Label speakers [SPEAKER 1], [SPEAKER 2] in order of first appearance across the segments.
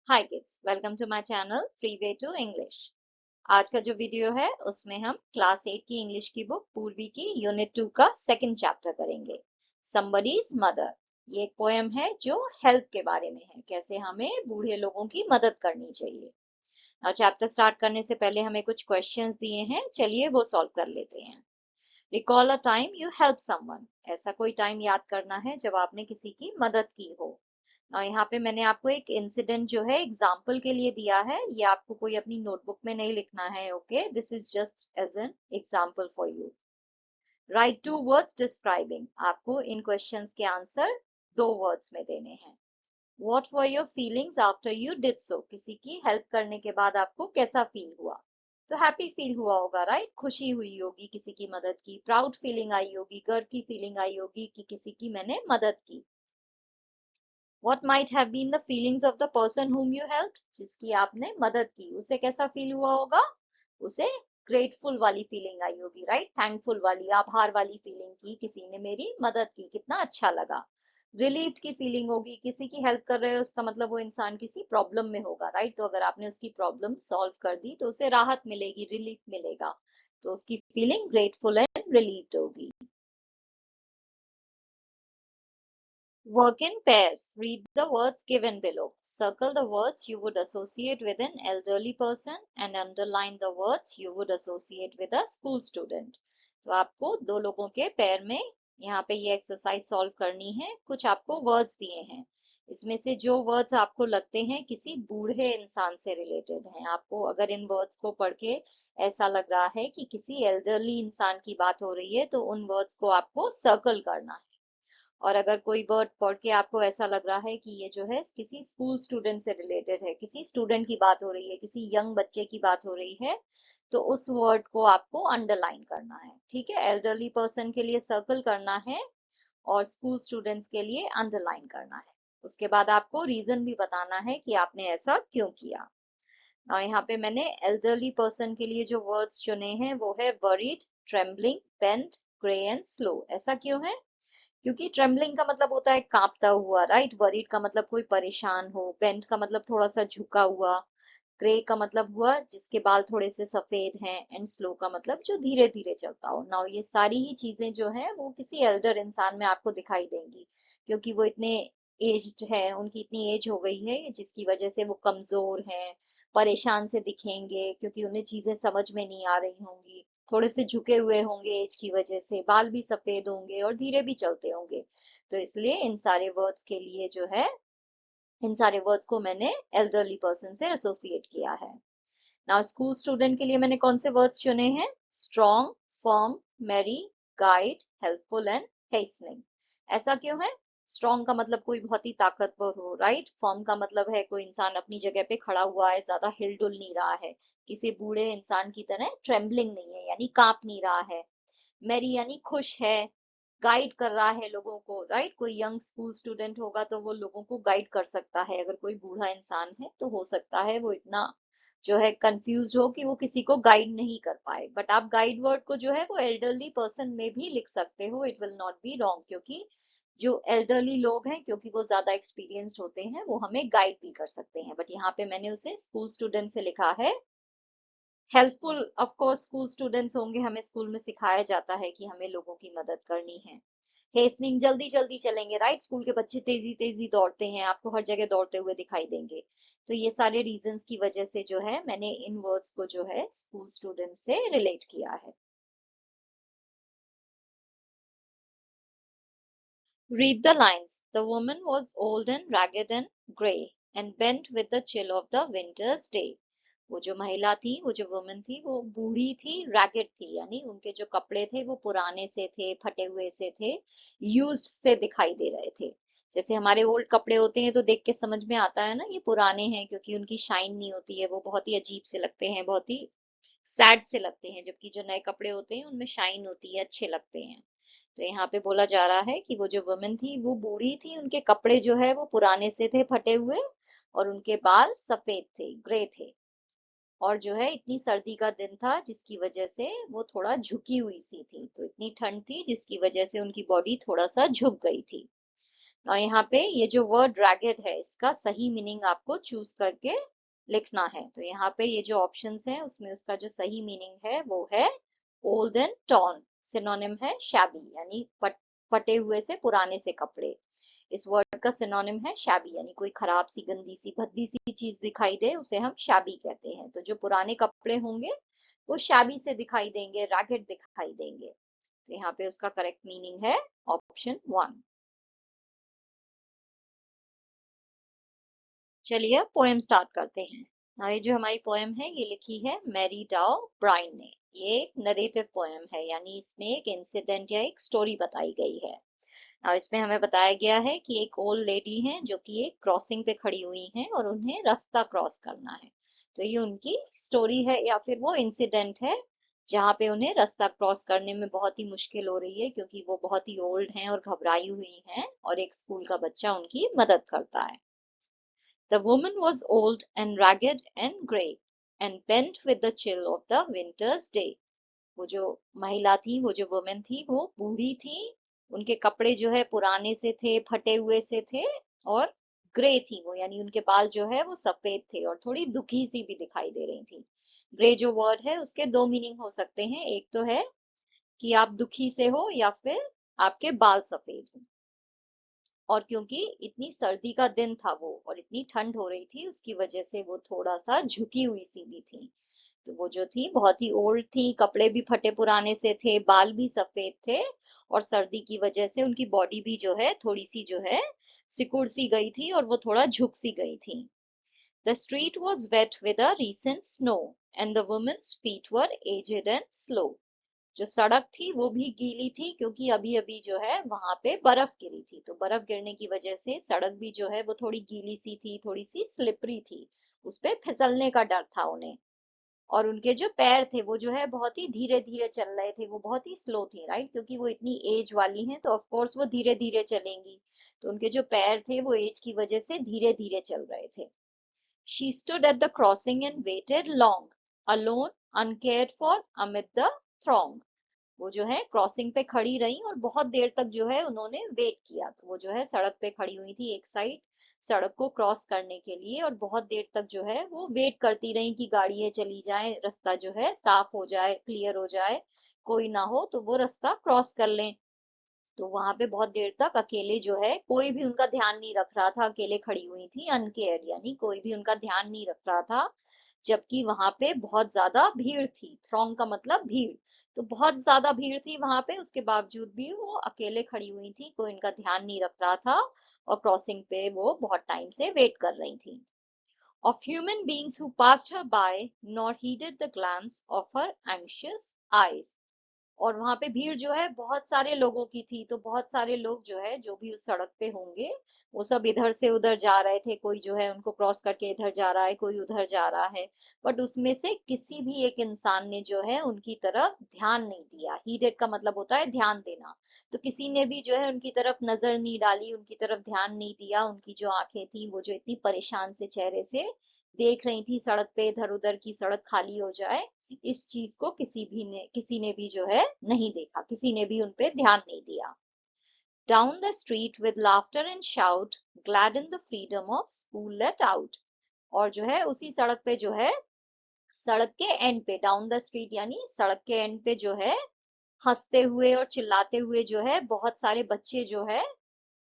[SPEAKER 1] Hi kids, welcome to my channel free way to English. आज का जो video है उसमें हम क्लास 8 की इंग्लिश की बुक पूर्वी की यूनिट 2 का सेकंड चैप्टर करेंगे, समबडीज मदर। ये एक पोएम है जो हेल्प के बारे में है, कैसे हमें बूढ़े लोगों की मदद करनी चाहिए। और चैप्टर स्टार्ट करने से पहले हमें कुछ क्वेश्चंस दिए हैं, चलिए वो सॉल्व कर लेते हैं। Recall a time you help someone, ऐसा कोई टाइम याद करना है जब आपने किसी की मदद की हो। और यहाँ पे मैंने आपको एक इंसिडेंट जो है एग्जाम्पल के लिए दिया है, ये आपको कोई अपनी नोटबुक में नहीं लिखना है। Okay, this is just as an example for you. Write two words describing, आपको इन क्वेश्चंस के आंसर दो वर्ड्स में देने हैं। What were your feelings after you did so, किसी की हेल्प करने के बाद आपको कैसा फील हुआ। तो हैप्पी फील हुआ होगा, राइट, खुशी हुई होगी किसी की मदद की, प्राउड फीलिंग आई होगी, गर्व की फीलिंग आई होगी कि किसी की मैंने मदद की। What might have been the feelings of the person whom you helped, जिसकी आपने मदद की, उसे कैसा फील हुआ होगा। उसे ग्रेटफुल वाली फीलिंग आई होगी, राइट, थैंकफुल वाली, आभार वाली फीलिंग की, किसी ने मेरी मदद की, कितना अच्छा लगा। रिलीव्ड की फीलिंग होगी, किसी की हेल्प कर रहे हो उसका मतलब वो इंसान किसी प्रॉब्लम में होगा, राइट, तो अगर आपने उसकी प्रॉब्लम सॉल्व कर दी तो उसे राहत मिलेगी, रिलीफ मिलेगा, तो उसकी फीलिंग ग्रेटफुल एंड रिलीव्ड होगी। Work in pairs. Read the words given below. Circle the words you would associate with an elderly person and underline the words you would associate with a school student. तो आपको दो लोगों के pair में यहाँ पे ये एक्सरसाइज सॉल्व करनी है। कुछ आपको वर्ड्स दिए हैं, इसमें से जो वर्ड्स आपको लगते हैं किसी बूढ़े इंसान से रिलेटेड हैं, आपको अगर इन वर्ड्स को पढ़ के ऐसा लग रहा है कि किसी एल्डरली इंसान की बात हो रही है तो उन वर्ड्स को आपको सर्कल करना है। और अगर कोई वर्ड पढ़ के आपको ऐसा लग रहा है कि ये जो है किसी स्कूल स्टूडेंट से रिलेटेड है, किसी स्टूडेंट की बात हो रही है, किसी यंग बच्चे की बात हो रही है, तो उस वर्ड को आपको अंडरलाइन करना है। ठीक है, एल्डरली पर्सन के लिए सर्कल करना है और स्कूल स्टूडेंट्स के लिए अंडरलाइन करना है। उसके बाद आपको रीजन भी बताना है कि आपने ऐसा क्यों किया। और यहाँ पे मैंने एल्डरली पर्सन के लिए जो वर्ड्स चुने हैं वो है worried, trembling, bent, grey and slow. ऐसा क्यों है? क्योंकि ट्रेम्बलिंग का मतलब होता है कांपता हुआ, राइट, वरीड का मतलब कोई परेशान हो, बेंट का मतलब थोड़ा सा झुका हुआ, ग्रे का मतलब हुआ जिसके बाल थोड़े से सफेद हैं, एंड स्लो का मतलब जो धीरे धीरे चलता हो। नाउ ये सारी ही चीजें जो है वो किसी एल्डर इंसान में आपको दिखाई देंगी, क्योंकि वो इतने एज्ड है, उनकी इतनी एज हो गई है जिसकी वजह से वो कमजोर हैं, परेशान से दिखेंगे क्योंकि उन्हें चीजें समझ में नहीं आ रही होंगी, थोड़े से झुके हुए होंगे एज की वजह से, बाल भी सफेद होंगे और धीरे भी चलते होंगे। तो इसलिए इन सारे वर्ड्स के लिए जो है, इन सारे वर्ड्स को मैंने एल्डरली पर्सन से एसोसिएट किया है। नाउ स्कूल स्टूडेंट के लिए मैंने कौन से वर्ड्स चुने हैं? Strong, firm, merry, guide, helpful and hastening. ऐसा क्यों है? स्ट्रॉन्ग का मतलब कोई बहुत ही ताकतवर हो, राइट। फर्म का मतलब है कोई इंसान अपनी जगह पे खड़ा हुआ है, ज्यादा हिलडुल नहीं रहा है, किसी बूढ़े इंसान की तरह ट्रेम्बलिंग नहीं है, यानी कांप नहीं रहा है। मैरी यानी खुश है, गाइड कर रहा है लोगों को, राइट। कोई यंग स्कूल स्टूडेंट होगा तो वो लोगों को गाइड कर सकता है, अगर कोई बूढ़ा इंसान है तो हो सकता है वो इतना जो है कंफ्यूज हो कि वो किसी को गाइड नहीं कर पाए। बट आप गाइड वर्ड को जो है वो एल्डरली पर्सन में भी लिख सकते हो, it will not be wrong, क्योंकि जो एल्डरली लोग हैं क्योंकि वो ज्यादा एक्सपीरियंस्ड होते हैं वो हमें गाइड भी कर सकते हैं। बट यहाँ पे मैंने उसे स्कूल स्टूडेंट से लिखा है। Helpful, of course school students होंगे, हमें स्कूल में सिखाया जाता है कि हमें लोगों की मदद करनी है। हेस्टनिंग, जल्दी जल्दी चलेंगे, राइट, स्कूल के बच्चे तेजी तेजी दौड़ते हैं, आपको हर जगह दौड़ते हुए दिखाई देंगे। तो ये सारे रीजंस की वजह से जो है मैंने इन वर्ड्स को जो है स्कूल स्टूडेंट से रिलेट किया है। Read the lines. The woman was old and ragged and grey and bent with the chill of the winter's day. वो जो महिला थी, वो जो वुमन थी, वो बूढ़ी थी, रैगेड थी, यानी उनके जो कपड़े थे वो पुराने से थे, फटे हुए से थे, यूज्ड से दिखाई दे रहे थे। जैसे हमारे ओल्ड कपड़े होते हैं तो देख के समझ में आता है ना ये पुराने हैं, क्योंकि उनकी शाइन नहीं होती है, वो बहुत ही अजीब से लगते हैं, बहुत ही सैड से लगते हैं, जबकि जो नए कपड़े होते हैं उनमें शाइन होती है, अच्छे लगते हैं। तो यहाँ पे बोला जा रहा है कि वो जो वुमन थी वो बूढ़ी थी, उनके कपड़े जो है वो पुराने से थे, फटे हुए, और उनके बाल सफेद थे, ग्रे थे। और जो है इतनी सर्दी का दिन था जिसकी वजह से वो थोड़ा झुकी हुई सी थी, तो इतनी ठंड थी जिसकी वजह से उनकी बॉडी थोड़ा सा झुक गई थी। और यहाँ पे ये जो वर्ड रैगेड है इसका सही मीनिंग आपको चूज करके लिखना है। तो यहाँ पे ये जो ऑप्शंस हैं उसमें उसका जो सही मीनिंग है वो है ओल्ड एंड टॉर्न। सिनोनिम है शैबी, यानी फटे हुए से, पुराने से कपड़े। इस वर्ड का सिनोनिम है शैबी, यानी कोई खराब सी, गंदी सी, भद्दी सी चीज दिखाई दे उसे हम शैबी कहते हैं। तो जो पुराने कपड़े होंगे वो शैबी से दिखाई देंगे, रैगेड दिखाई देंगे। तो यहाँ पे उसका करेक्ट मीनिंग है ऑप्शन 1। चलिए अब पोएम स्टार्ट करते हैं। ये जो हमारी पोएम है ये लिखी है मैरी डाउ ब्राइन ने। ये एक नरेटिव पोएम है, यानी इसमें एक इंसिडेंट या एक स्टोरी बताई गई है। अब इसमें हमें बताया गया है कि एक ओल्ड लेडी है जो कि एक क्रॉसिंग पे खड़ी हुई हैं और उन्हें रास्ता क्रॉस करना है। तो ये उनकी स्टोरी है या फिर वो इंसिडेंट है जहाँ पे उन्हें रास्ता क्रॉस करने में बहुत ही मुश्किल हो रही है, क्योंकि वो बहुत ही ओल्ड हैं और घबराई हुई हैं और एक स्कूल का बच्चा उनकी मदद करता है। The woman was old and ragged and grey, and bent with the chill of the winter's day. वो जो महिला थी, वो जो वुमेन थी, वो बूढ़ी थी। उनके कपड़े जो है पुराने से थे, फटे हुए से थे, और ग्रे थी वो, यानी उनके बाल जो है वो सफेद थे और थोड़ी दुखी सी भी दिखाई दे रही थी। ग्रे जो वर्ड है उसके दो मीनिंग हो सकते हैं। एक तो है कि आप दुखी से हो या फिर आपके बाल सफेद हो। और क्योंकि इतनी सर्दी का दिन था वो और इतनी ठंड हो रही थी, उसकी वजह से वो थोड़ा सा झुकी हुई सी भी थी। तो वो जो थी बहुत ही ओल्ड थी, कपड़े भी फटे पुराने से थे, बाल भी सफेद थे, और सर्दी की वजह से उनकी बॉडी भी जो है थोड़ी सी जो है सिकुड़ सी गई थी और वो थोड़ा झुक सी गई थी। The street was wet with a recent snow and the women's feet were aged and slow। जो सड़क थी वो भी गीली थी, क्योंकि अभी अभी जो है वहां पे बर्फ गिरी थी। तो बर्फ गिरने की वजह से सड़क भी जो है वो थोड़ी गीली सी थी, थोड़ी सी स्लिपरी थी, उस पे फिसलने का डर था उन्हें। और उनके जो पैर थे वो जो है बहुत ही धीरे धीरे चल रहे थे, वो बहुत ही स्लो थे, राइट, क्योंकि वो इतनी एज वाली हैं तो ऑफ कोर्स वो धीरे धीरे चलेंगी। तो उनके जो पैर थे वो एज की वजह से धीरे धीरे चल रहे थे। She stood at the crossing and waited long, alone, uncared for, amid the throng। वो जो है क्रॉसिंग पे खड़ी रही और बहुत देर तक जो है उन्होंने वेट किया। तो वो जो है सड़क पे खड़ी हुई थी एक साइड, सड़क को क्रॉस करने के लिए, और बहुत देर तक जो है वो वेट करती रही कि गाड़ियां चली जाएं, रास्ता जो है साफ हो जाए, क्लियर हो जाए, कोई ना हो तो वो रास्ता क्रॉस कर लें। तो वहां पे बहुत देर तक अकेले जो है कोई भी उनका ध्यान नहीं रख रहा था, अकेले खड़ी हुई थी, अनकेयर्ड, यानी कोई भी उनका ध्यान नहीं रख रहा था। जबकि वहां पे बहुत ज्यादा भीड़ थी। थ्रॉन्ग का मतलब भीड़। तो बहुत ज्यादा भीड़ थी वहां पे, उसके बावजूद भी वो अकेले खड़ी हुई थी, कोई इनका ध्यान नहीं रख रहा था, और क्रॉसिंग पे वो बहुत टाइम से वेट कर रही थी। Of human beings who passed her by, nor heeded the glance of her anxious eyes। और वहां पे भीड़ जो है बहुत सारे लोगों की थी। तो बहुत सारे लोग जो है, जो भी उस सड़क पे होंगे, वो सब इधर से उधर जा रहे थे। कोई जो है उनको क्रॉस करके इधर जा रहा है, कोई उधर जा रहा है, बट उसमें से किसी भी एक इंसान ने जो है उनकी तरफ ध्यान नहीं दिया। हीडेड का मतलब होता है ध्यान देना। तो किसी ने भी जो है उनकी तरफ नजर नहीं डाली, उनकी तरफ ध्यान नहीं दिया। उनकी जो आंखें थी वो जो इतनी परेशान से चेहरे से देख रही थी सड़क पे, इधर उधर की सड़क खाली हो जाए, इस चीज को किसी ने भी जो है नहीं देखा, किसी ने भी उनपे ध्यान नहीं दिया। Down the street with laughter and shout, glad in the freedom of school let out। और जो है उसी सड़क पे जो है, सड़क के एंड पे, डाउन द स्ट्रीट यानी सड़क के एंड पे जो है, हंसते हुए और चिल्लाते हुए जो है बहुत सारे बच्चे जो है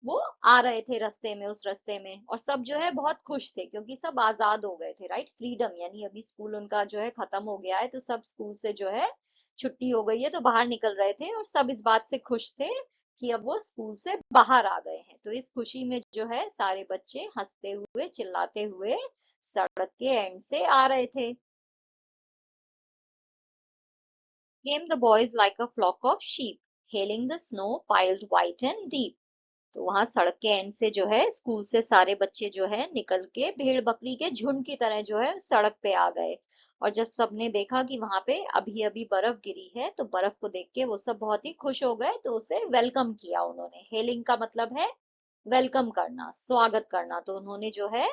[SPEAKER 1] वो आ रहे थे रास्ते में, उस रास्ते में। और सब जो है बहुत खुश थे, क्योंकि सब आजाद हो गए थे, राइट, फ्रीडम, यानी अभी स्कूल उनका जो है खत्म हो गया है, तो सब स्कूल से जो है छुट्टी हो गई है, तो बाहर निकल रहे थे, और सब इस बात से खुश थे कि अब वो स्कूल से बाहर आ गए हैं। तो इस खुशी में जो है सारे बच्चे हंसते हुए चिल्लाते हुए सड़क के एंड से आ रहे थे। Came the boys like a flock of sheep, hailing the snow piled white and deep। तो वहां सड़क के एंड से जो है स्कूल से सारे बच्चे जो है निकल के भेड़ बकरी के झुंड की तरह जो है सड़क पे आ गए। और जब सबने देखा कि वहां पे अभी अभी बर्फ गिरी है, तो बर्फ को देख के वो सब बहुत ही खुश हो गए, तो उसे वेलकम किया उन्होंने। हेलिंग का मतलब है वेलकम करना, स्वागत करना। तो उन्होंने जो है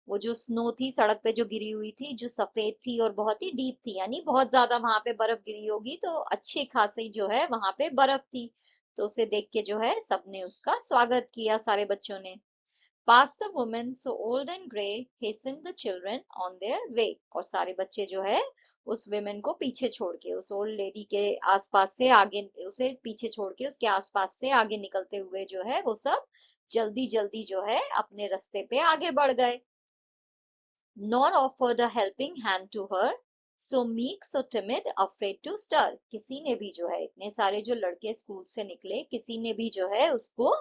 [SPEAKER 1] वो जो स्नो थी सड़क पे जो गिरी हुई थी, जो सफेद थी और बहुत ही डीप थी, यानी बहुत ज्यादा वहां पे बर्फ गिरी होगी, तो अच्छी खासी जो है वहां पे बर्फ थी, तो उसे देख के जो है सबने उसका स्वागत किया, सारे बच्चों ने। Past the woman so old and grey hastened the children on their way। और सारे बच्चे जो है उस women को पीछे छोड़ के, उस ओल्ड लेडी के आसपास से आगे, उसे पीछे छोड़ के उसके आसपास से आगे निकलते हुए जो है वो सब जल्दी जल्दी जो है अपने रास्ते पे आगे बढ़ गए। Nor offered a helping hand to her, so meek, so timid, afraid to stir। किसी ने भी जो है, इतने सारे जो लड़के स्कूल से निकले, किसी ने भी जो है उसको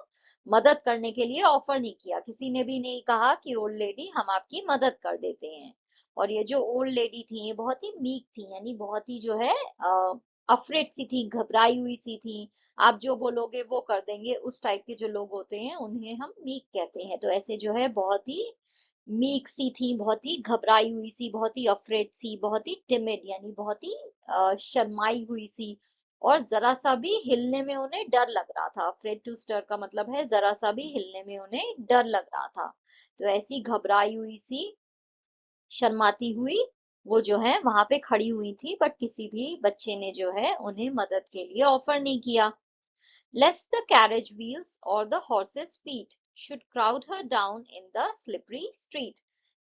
[SPEAKER 1] मदद करने के लिए ऑफर नहीं किया। किसी ने भी नहीं कहा कि ओल्ड लेडी हम आपकी मदद कर देते हैं। और ये जो ओल्ड लेडी थी ये बहुत ही मीक थी, यानी बहुत ही जो है अफ्रेड सी थी, घबराई हुई सी थी। आप जो बोलोगे वो कर देंगे, उस टाइप के जो लोग होते हैं उन्हें हम मीक कहते हैं। तो ऐसे जो है बहुत ही मीक सी थी, बहुत ही घबराई हुई सी, बहुत ही अफ्रेड सी, बहुत ही टिमिड यानी बहुत ही शर्माई हुई सी। और जरा सा भी हिलने में उन्हें डर लग रहा था। अफ्रेड टू स्टर का मतलब है जरा सा भी हिलने में उन्हें डर लग रहा था। तो ऐसी घबराई हुई सी, शर्माती हुई वो जो है वहां पे खड़ी हुई थी, बट किसी भी बच्चे ने जो है उन्हें मदद के लिए ऑफर नहीं किया। Lest the carriage wheels or the horse's feet should crowd her down in the slippery street।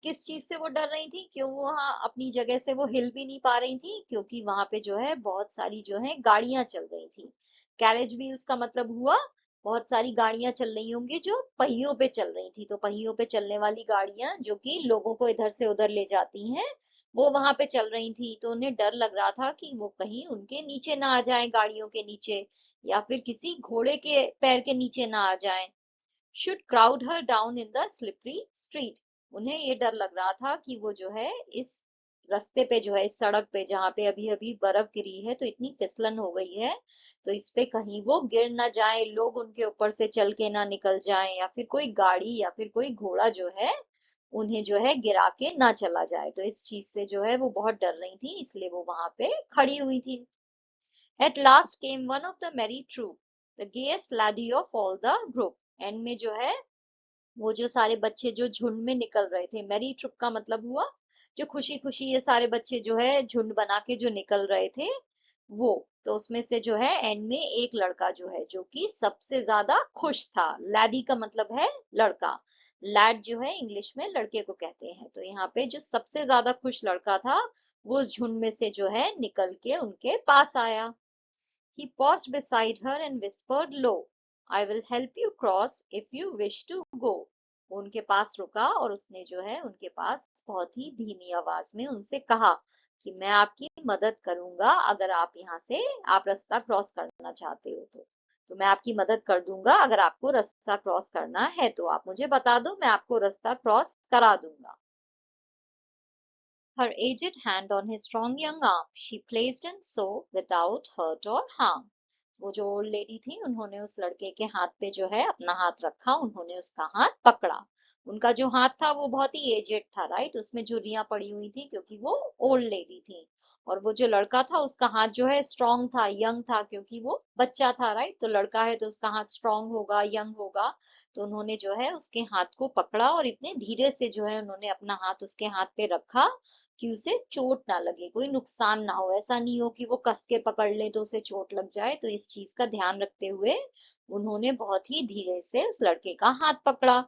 [SPEAKER 1] किस चीज से वो डर रही थी, क्यों वो वहां अपनी जगह से वो हिल भी नहीं पा रही थी, क्योंकि वहां पे जो है बहुत सारी जो है गाड़ियां चल रही थी। कैरेज व्हील्स का मतलब हुआ बहुत सारी गाड़ियां चल रही होंगी जो पहियों पे चल रही थी। तो पहियों पे चलने वाली गाड़ियां जो कि लोगों को इधर से उधर ले जाती हैं, वो वहां पे चल रही थी। तो उन्हें डर लग रहा था कि वो कहीं उनके नीचे ना आ जाए, गाड़ियों के नीचे, या फिर किसी घोड़े के पैर के नीचे ना आ जाएं। Should crowd her down in the slippery street। उन्हें ये डर लग रहा था कि वो जो है इस रास्ते पे जो है, इस सड़क पे जहाँ पे अभी अभी बर्फ गिरी है तो इतनी फिसलन हो गई है, तो इस पे कहीं वो गिर ना जाए, लोग उनके ऊपर से चल के ना निकल जाएं, या फिर कोई गाड़ी या फिर कोई घोड़ा जो है उन्हें जो है गिरा के ना चला जाए। तो इस चीज से जो है वो बहुत डर रही थी, इसलिए वो वहां पे खड़ी हुई थी। At last came one of the merry troop, the gayest laddie of all the group। And में जो है वो जो सारे बच्चे जो झुंड में निकल रहे थे, मैरी ट्रुप का मतलब हुआ जो खुशी खुशी ये सारे बच्चे जो है झुंड बना के जो निकल रहे थे वो। तो उसमें से जो है एंड में एक लड़का जो है जो कि सबसे ज्यादा खुश था। लैडी का मतलब है लड़का। लैड जो है इंग्लिश में लड़के को कहते हैं। तो यहाँ पे जो सबसे ज्यादा खुश लड़का था वो उस झुंड में से जो है निकल के उनके पास आया। He paused beside her and whispered low, I will help you cross if you wish to go। वो उनके पास रुका और उसने जो है उनके पास बहुत ही धीमी आवाज में उनसे कहा कि मैं आपकी मदद करूंगा अगर आप यहाँ से आप रास्ता क्रॉस करना चाहते हो तो मैं आपकी मदद कर दूंगा। अगर आपको रास्ता क्रॉस करना है तो आप मुझे बता दो, मैं आपको रास्ता क्रॉस करा दूंगा। Her aged hand on his strong young arm she placed and so without hurt or harm। वो जो ओल्ड लेडी थी उन्होंने उस लड़के के हाथ पे जो है अपना हाथ रखा, उन्होंने उसका हाथ पकड़ा। उनका जो हाथ था वो बहुत ही एजेड था, राइट, उसमें झुर्रियां पड़ी हुई थी क्योंकि वो ओल्ड लेडी थी। और वो जो लड़का था उसका हाथ जो है स्ट्रांग था, यंग था, क्योंकि वो बच्चा था, राइट। तो लड़का है तो उसका हाथ स्ट्रांग होगा, यंग होगा। तो उन्होंने जो है उसके हाथ को पकड़ा और इतने धीरे से जो है उन्होंने अपना हाथ उसके हाथ पे रखा कि उसे चोट ना लगे, कोई नुकसान ना हो। ऐसा नहीं हो कि वो कस के पकड़ ले तो उसे चोट लग जाए। तो इस चीज का ध्यान रखते हुए उन्होंने बहुत ही धीरे से उस लड़के का हाथ पकड़ा।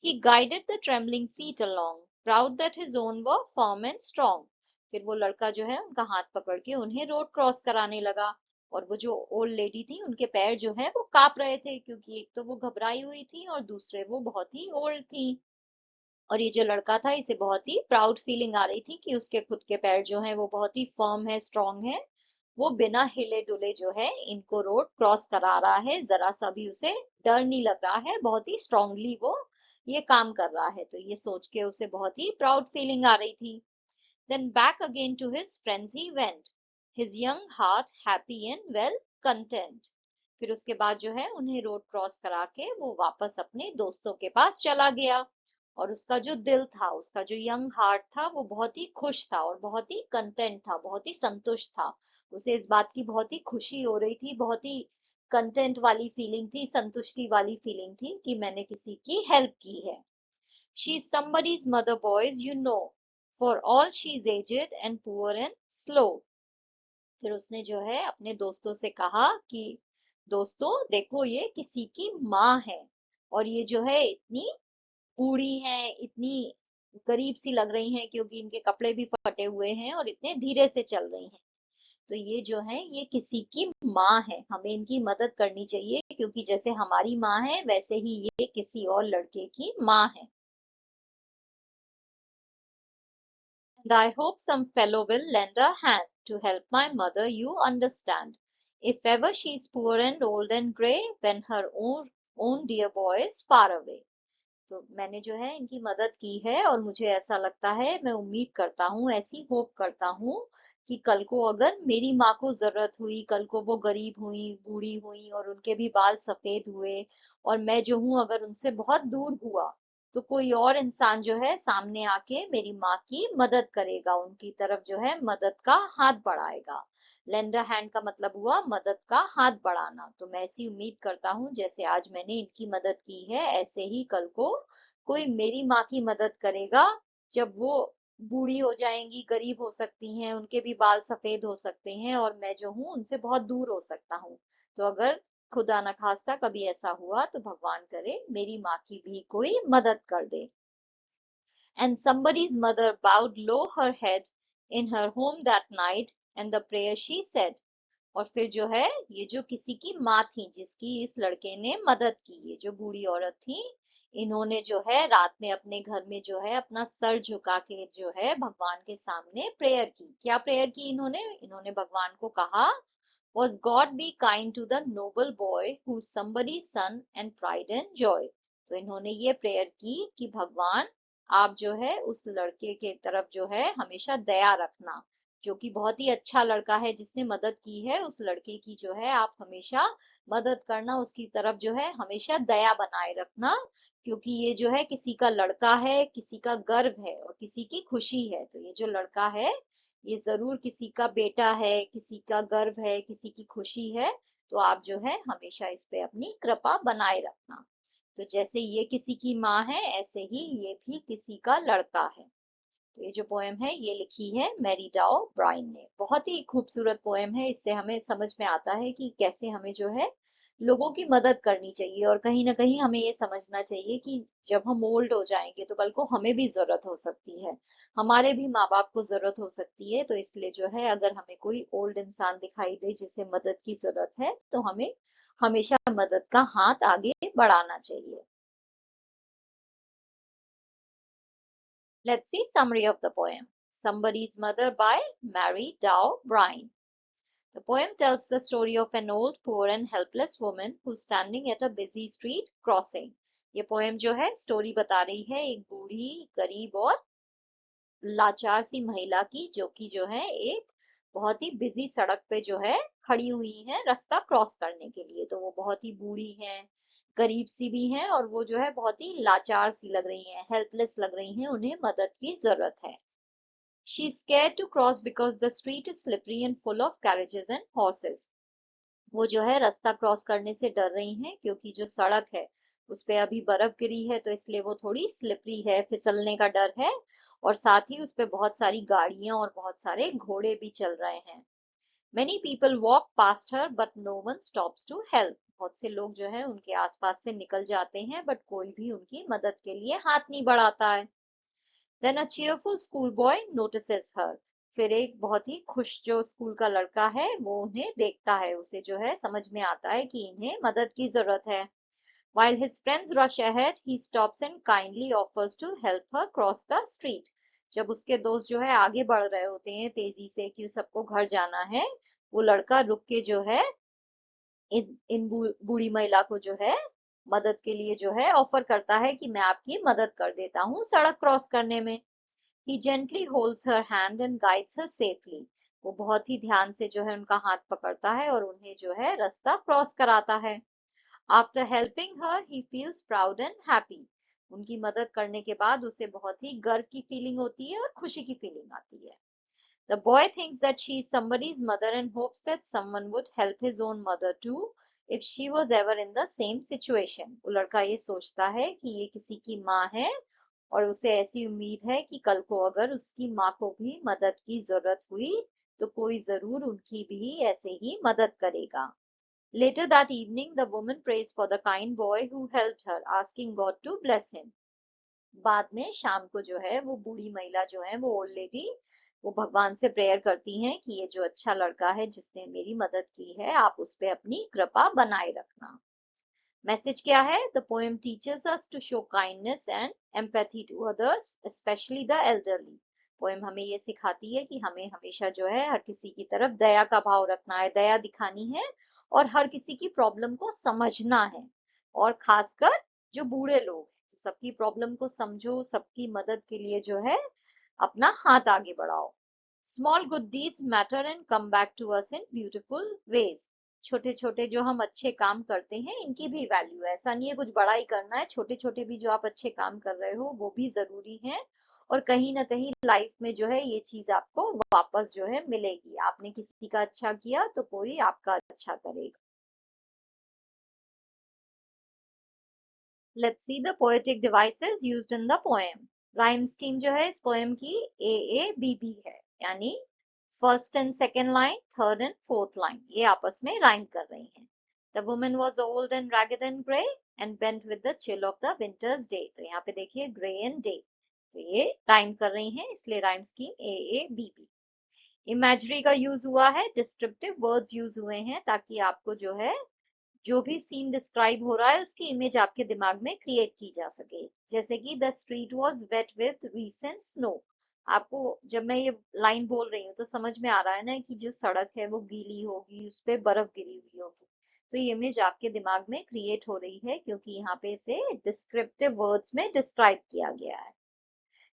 [SPEAKER 1] He guided the trembling feet along, proud that his own were firm and strong। फिर वो लड़का जो है उनका हाथ पकड़ के उन्हें रोड क्रॉस कराने लगा। और वो जो ओल्ड लेडी थी उनके पैर जो है वो कांप रहे थे, क्योंकि एक तो वो घबराई हुई थी और दूसरे वो बहुत ही ओल्ड थी। और ये जो लड़का था इसे बहुत ही प्राउड फीलिंग आ रही थी कि उसके खुद के पैर जो हैं वो बहुत ही फर्म है, स्ट्रांग है। वो बिना हिले डुले जो है इनको रोड क्रॉस करा रहा है, जरा सा भी उसे डर नहीं लग रहा है, बहुत ही स्ट्रांगली वो ये काम कर रहा है। तो ये सोच के उसे बहुत ही प्राउड फीलिंग आ रही थी। Then back again to his friends he went, his young heart happy and well content। फिर उसके बाद जो है उन्हें रोड क्रॉस करा के वो वापस अपने दोस्तों के पास चला गया। और उसका जो दिल था, उसका जो यंग हार्ट था वो बहुत ही खुश था और बहुत ही कंटेंट था, बहुत ही संतुष्ट था। उसे इस बात की बहुत ही खुशी हो रही थी, बहुत ही कंटेंट वाली फीलिंग थी, संतुष्टि वाली फीलिंग थी कि मैंने किसी की हेल्प की है। She is somebody's mother, boys, you know, for all she's aged and poor and slow। फिर उसने जो है अपने दोस्तों से कहा कि दोस्तों देखो, ये किसी की माँ है और ये जो है इतनी बूढ़ी है, इतनी गरीब सी लग रही हैं क्योंकि इनके कपड़े भी फटे हुए हैं और इतने धीरे से चल रही हैं। तो ये जो है ये किसी की माँ है, हमें इनकी मदद करनी चाहिए क्योंकि जैसे हमारी माँ है वैसे ही ये किसी और लड़के की माँ है। And I hope some fellow will lend a hand to help my mother, you understand. If ever she's poor and old and grey, when her own dear boy is far away. तो मैंने जो है इनकी मदद की है और मुझे ऐसा लगता है, मैं उम्मीद करता हूँ, ऐसी होप करता हूँ कि कल को अगर मेरी माँ को जरूरत हुई, कल को वो गरीब हुई, बूढ़ी हुई और उनके भी बाल सफेद हुए और मैं जो हूँ अगर उनसे बहुत दूर हुआ, तो कोई और इंसान जो है सामने आके मेरी माँ की मदद करेगा, उनकी तरफ जो है मदद का हाथ बढ़ाएगा। लेंड अ हैंड का मतलब हुआ मदद का हाथ बढ़ाना। तो मैं ऐसी उम्मीद करता हूँ जैसे आज मैंने इनकी मदद की है, ऐसे ही कल को कोई मेरी माँ की मदद करेगा। जब वो बूढ़ी हो जाएंगी, गरीब हो सकती हैं, उनके भी बाल सफेद हो सकते हैं और मैं जो हूँ उनसे बहुत दूर हो सकता हूँ। तो अगर खुदा न खास्ता कभी ऐसा हुआ तो भगवान करे मेरी माँ की भी कोई मदद कर दे। And somebody's mother bowed low her head in her home that night, and the prayer she said. और फिर जो है ये जो किसी की माँ थी जिसकी इस लड़के ने मदद की, ये जो बूढ़ी औरत थी, इन्होंने जो है रात में अपने घर में जो है अपना सर झुका के जो है भगवान के सामने प्रेयर की। क्या प्रेयर की इन्होंने? इन्होंने भगवान को कहा, was God be kind to the noble boy who's somebody's son and pride and joy। तो इन्होंने ये प्रेयर की कि भगवान आप जो है उस लड़के के तरफ जो है हमेशा दया रखना, जो कि बहुत ही अच्छा लड़का है जिसने मदद की है, उस लड़के की जो है आप हमेशा मदद करना, उसकी तरफ जो है हमेशा दया बनाए रखना, क्योंकि ये जो है किसी का लड़का है, किसी का गर्व है और किसी की खुशी है। तो ये जो लड़का है ये जरूर किसी का बेटा है, किसी का गर्व है, किसी की खुशी है। तो आप जो है हमेशा इस पे अपनी कृपा बनाए रखना। तो जैसे ये किसी की माँ है ऐसे ही ये भी किसी का लड़का है। तो ये जो पोएम है ये लिखी है मैरी डाउ ब्राइन ने। बहुत ही खूबसूरत पोएम है, इससे हमें समझ में आता है कि कैसे हमें जो है लोगों की मदद करनी चाहिए और कहीं ना कहीं हमें ये समझना चाहिए कि जब हम ओल्ड हो जाएंगे तो कल को हमें भी जरूरत हो सकती है, हमारे भी माँ बाप को जरूरत हो सकती है। तो इसलिए जो है अगर हमें कोई ओल्ड इंसान दिखाई दे जिसे मदद की जरूरत है तो हमें हमेशा मदद का हाथ आगे बढ़ाना चाहिए। Let's see summary of the poem. Somebody's Mother by Mary Dow Brine. The poem tells the story of an old, poor and helpless woman who's standing at a busy street crossing. ये poem जो है story बता रही है एक बूढ़ी, गरीब और लाचार सी महिला की, जो कि जो है एक बहुत ही बिजी सड़क पे जो है खड़ी हुई है रास्ता क्रॉस करने के लिए। तो वो बहुत ही बूढ़ी हैं, गरीब सी भी हैं और वो जो है बहुत ही लाचार सी लग रही हैं, हेल्पलेस लग रही हैं, उन्हें मदद की जरूरत है। She is scared to cross because the street is slippery and full of carriages and horses. वो जो है रास्ता क्रॉस करने से डर रही हैं क्योंकि जो सड़क है उस पे अभी बर्फ गिरी है, तो इसलिए वो थोड़ी स्लिपरी है, फिसलने का डर है और साथ ही उस पे बहुत सारी गाड़ियां और बहुत सारे घोड़े भी चल रहे हैं। Many people walk past her but no one stops to help। बहुत से लोग जो है उनके आसपास से निकल जाते हैं बट कोई भी उनकी मदद के लिए हाथ नहीं बढ़ाता है। Then a cheerful schoolboy notices her। फिर एक बहुत ही खुश जो स्कूल का लड़का है वो उन्हें देखता है, उसे जो है समझ में आता है कि इन्हें मदद की जरूरत है। While his friends rush ahead, he stops and kindly offers to help her cross the street। जब उसके दोस्त जो है आगे बढ़ रहे होते हैं तेजी से कि सबको घर जाना है, वो लड़का रुक के जो है इन बूढ़ी महिला को जो है मदद के लिए जो है ऑफर करता है कि मैं आपकी मदद कर देता हूँ सड़क क्रॉस करने में। He gently holds her hand and guides her safely। वो बहुत ही ध्यान से जो है उनका हाथ पकड़ता है और उन्हें जो है रास्ता क्रॉस कराता है। After helping her, he feels proud and happy। उनकी मदद करने के बाद उसे बहुत ही गर्व की फीलिंग होती है और खुशी की फीलिंग आती है। The boy thinks that she is somebody's mother and hopes that someone would help his own mother too if she was ever in the same situation। वो लड़का ये सोचता है कि ये किसी की माँ है और उसे ऐसी उम्मीद है कि कल को अगर उसकी माँ को भी मदद की जरूरत हुई तो कोई जरूर उनकी भी ऐसे ही मदद करेगा। Later that evening, the woman prays for the kind boy who helped her, asking God to bless him. बाद में शाम को जो है वो बूढ़ी महिला जो है वो ओल्ड लेडी वो भगवान से प्रेयर करती हैं कि ये जो अच्छा लड़का है जिसने मेरी मदद की है आप उस पे अपनी कृपा बनाए रखना। मैसेज क्या है? The poem teaches us to show kindness and empathy to others, especially the elderly. Poem हमें ये सिखाती है कि हमें हमेशा जो है हर किसी की तरफ दया का भाव रखना है, दया दिखानी है और हर किसी की प्रॉब्लम को समझना है। और खासकर जो बूढ़े लोग हैं तो सबकी प्रॉब्लम को समझो, सबकी मदद के लिए जो है अपना हाथ आगे बढ़ाओ। Small good deeds matter and come back to us in beautiful ways. छोटे छोटे जो हम अच्छे काम करते हैं इनकी भी वैल्यू है, ऐसा नहीं है कुछ बड़ा ही करना है, छोटे छोटे भी जो आप अच्छे काम कर रहे हो वो भी जरूरी है और कहीं ना कहीं लाइफ में जो है ये चीज आपको वापस जो है मिलेगी। आपने किसी का अच्छा किया तो कोई आपका अच्छा करेगा। Let's see the poetic devices used in the poem. Rhyme scheme जो है इस पोएम की AABB है, यानी first and second line, third and fourth line ये आपस में राइम कर रही हैं। The woman was old and ragged and grey and bent with the chill of the winter's day. तो यहाँ पे देखिए ग्रे एंड डे, तो ये राइम कर रही हैं इसलिए राइम स्कीम AABB। इमेजरी का यूज हुआ है, डिस्क्रिप्टिव वर्ड्स यूज हुए हैं ताकि आपको जो है जो भी सीन डिस्क्राइब हो रहा है उसकी इमेज आपके दिमाग में क्रिएट की जा सके। जैसे कि the street was wet with recent snow. आपको जब मैं ये लाइन बोल रही हूँ तो समझ में आ रहा है ना कि जो सड़क है वो गीली होगी, उस पे बर्फ गिरी हुई होगी। तो ये इमेज आपके दिमाग में क्रिएट हो रही है क्योंकि यहाँ पे इसे डिस्क्रिप्टिव वर्ड्स में डिस्क्राइब किया गया है।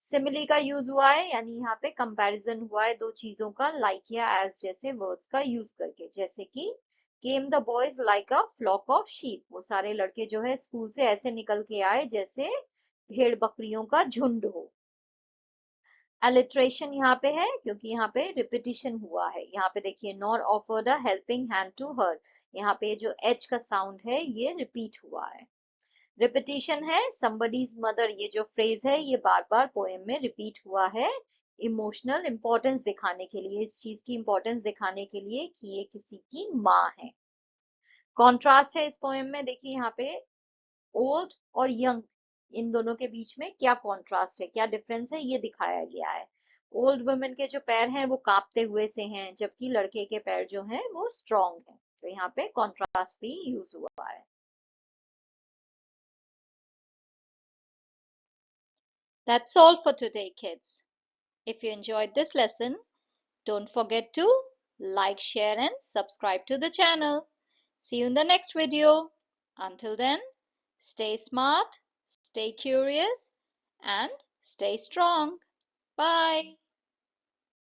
[SPEAKER 1] सिमिली का यूज हुआ है, यानी यहाँ पे कंपैरिजन हुआ है दो चीजों का, लाइक या एज जैसे वर्ड्स का यूज करके। जैसे कि came the boys like a flock of sheep, वो सारे लड़के जो है स्कूल से ऐसे निकल के आए जैसे भेड़ बकरियों का झुंड हो। अलिट्रेशन यहाँ पे है क्योंकि यहाँ पे रिपीटिशन हुआ है। यहाँ पे देखिए nor offered a helping hand to her, यहाँ पे जो एच का साउंड है ये रिपीट हुआ है। रिपीटिशन है, somebody's मदर, ये जो फ्रेज है ये बार बार पोएम में रिपीट हुआ है इमोशनल इंपॉर्टेंस दिखाने के लिए, इस चीज की इंपॉर्टेंस दिखाने के लिए कि ये किसी की माँ है। कॉन्ट्रास्ट है इस पोएम में, देखिए यहाँ पे ओल्ड और यंग इन दोनों के बीच में क्या कॉन्ट्रास्ट है, क्या डिफरेंस है ये दिखाया गया है। ओल्ड वुमेन के जो पैर हैं वो कांपते हुए से हैं जबकि लड़के के पैर जो हैं वो स्ट्रॉन्ग हैं। तो यहाँ पे कॉन्ट्रास्ट भी यूज हुआ है। That's all for today, kids. If you enjoyed this lesson, don't forget to like, share and subscribe to the channel. See you in the next video. Until then, stay smart, stay curious and stay strong. Bye.